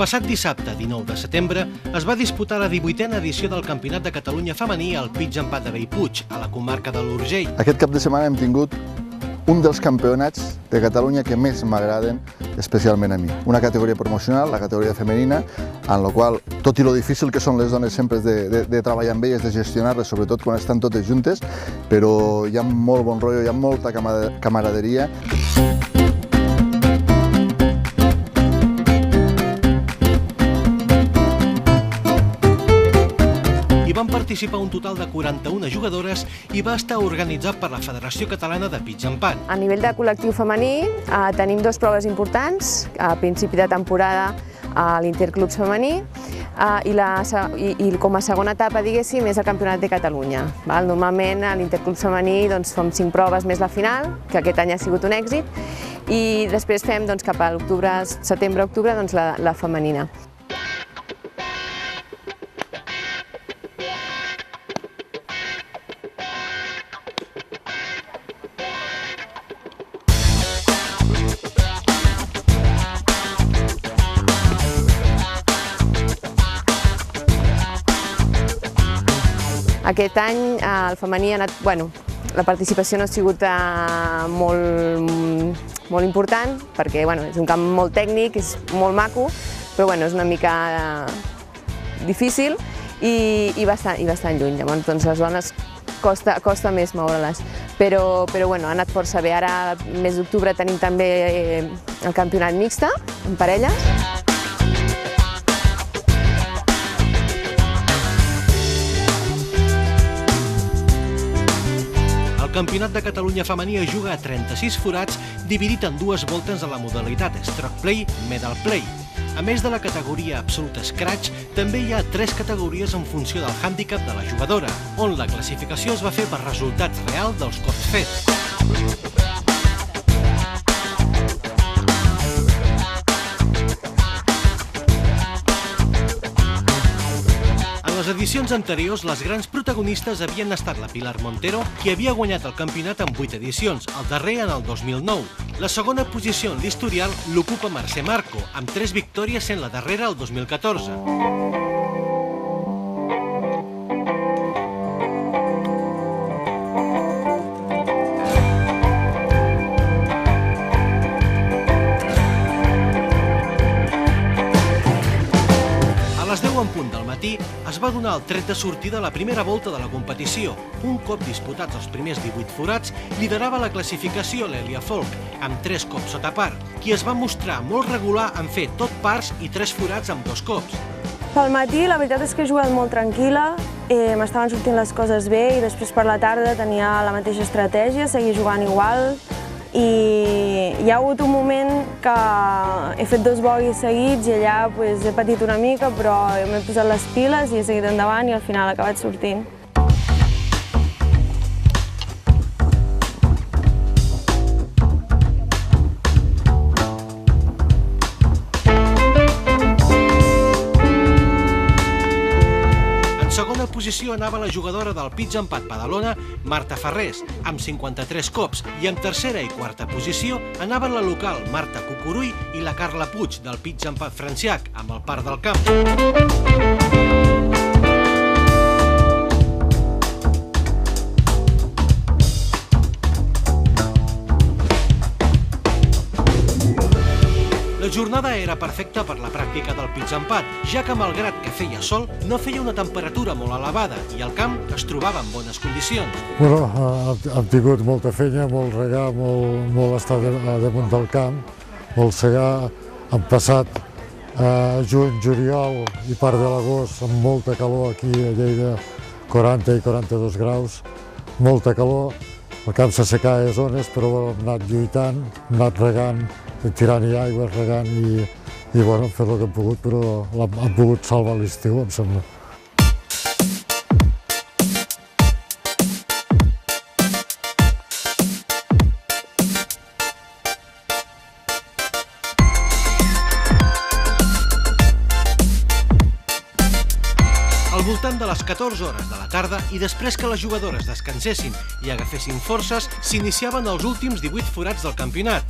passat dissabte, 19 de setembre, es va disputar la 18a edició del Campionat de Catalunya femení al Pitx Empat de Bellpuig, a la comarca de l'Urgell. Aquest cap de setmana hem tingut un dels campionats de Catalunya que més m'agraden, especialment a mi. Una categoria promocional, la categoria femenina, en la qual, tot i lo difícil que són les dones sempre de treballar amb elles, de gestionar-les, sobretot quan estan totes juntes, però hi ha molt bon rotllo, hi ha molta camaraderia. Van participar un total de 41 jugadores i va estar organitzat per la Federació Catalana de Pitx Empat. A nivell de col·lectiu femení tenim dues proves importants, a principi de temporada a l'Interclubs femení i com a segona etapa, diguéssim, és el Campionat de Catalunya. Normalment a l'Interclubs femení fem 5 proves més la final, que aquest any ha sigut un èxit, i després fem cap a l'octubre, setembre-octubre, la femenina. Aquest any el femení ha anat, la participació no ha sigut molt important perquè és un camp molt tècnic, és molt maco, però és una mica difícil i bastant lluny. Llavors les dones costa més moure-les, però ha anat força bé. Ara, al mes d'octubre, tenim també el campionat mixte, en parelles. El Campionat de Catalunya femení es juga a 36 forats, dividit en dues voltes en la modalitat Stroke Play, Medal Play. A més de la categoria Absolut Scratch, també hi ha 3 categories en funció del hàndicap de la jugadora, on la classificació es va fer per resultats reals dels cops fets. En les edicions anteriors, les grans protagonistes havien estat la Pilar Montero, qui havia guanyat el campionat en 8 edicions, el darrer en el 2009. La segona posició en l'historial l'ocupa Mercè Marco, amb 3 victòries sent la darrera el 2014. A les 10 en punt del matí es va donar el tret de sortida a la primera volta de la competició. Un cop disputats els primers 18 forats, liderava la classificació l'Èlia Folk, amb 3 cops sota par, qui es va mostrar molt regular en fer tot pars i 3 forats amb 2 cops. Pel matí la veritat és que he jugat molt tranquil·la, m'estaven sortint les coses bé i després per la tarda tenia la mateixa estratègia, seguir jugant igual. I hi ha hagut un moment que he fet 2 bogies seguits i allà he patit una mica, però m'he posat les piles i he seguit endavant i al final ha acabat sortint. En segona posició anava la jugadora del Pitx Empat Badalona, Marta Ferrés, amb 53 cops, i en tercera i quarta posició anaven la local Marta Cucurull i la Carla Puig del Pitx Empat Franciac, amb el Parc del Camp. La jornada era perfecta per la pràctica del Pitx Empat, ja que malgrat que feia sol, no feia una temperatura molt elevada i el camp es trobava en bones condicions. Hem tingut molta feina, molt regar, molt estar damunt del camp, molt segar. Hem passat juny, juliol i part de l'agost amb molta calor aquí a Lleida, 40 i 42 graus, molta calor. El camp s'assecava a zones, però hem anat lluitant, hem anat regant, tirant-hi aigua, regant i hem fet el que hem pogut, però hem pogut salvar l'estiu, em sembla. Al voltant de les 14 hores de la tarda i després que les jugadores descansessin i agafessin forces, s'iniciaven els últims 18 forats del campionat.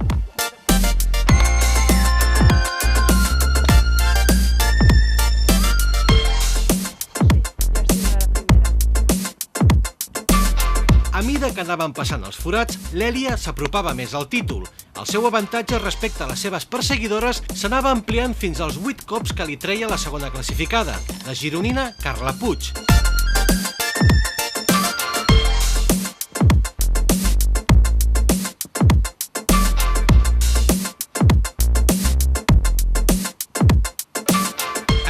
mida que anaven passant els forats, l'Èlia s'apropava més al títol. El seu avantatge respecte a les seves perseguidores s'anava ampliant fins als 8 cops que li treia la segona classificada, la gironina Carla Puig.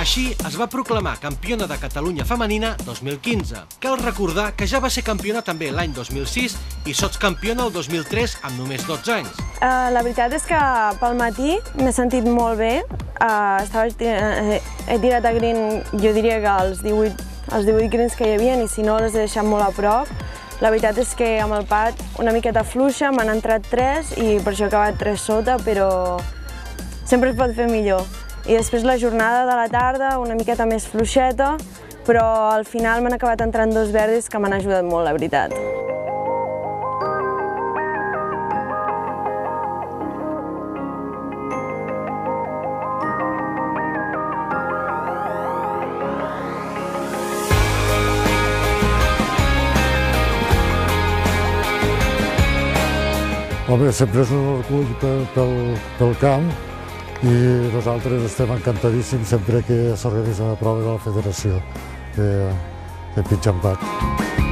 Així es va proclamar campiona de Catalunya femenina 2015. Cal recordar que ja va ser campiona també l'any 2006 i sotscampiona el 2003 amb només 12 anys. La veritat és que pel matí m'he sentit molt bé. He tirat a green, jo diria que els 18 greens que hi havia, i si no les he deixat molt a prop. La veritat és que amb el pad una miqueta fluixa, m'han entrat 3 i per això he acabat 3 sota, però sempre es pot fer millor. I després la jornada de la tarda una miqueta més fluixeta, però al final m'han acabat entrant 2 verdis que m'han ajudat molt, la veritat. Home, sempre és un orgull pel camp i nosaltres estem encantadíssims sempre que s'organitza una prova de la federació de pitch and putt.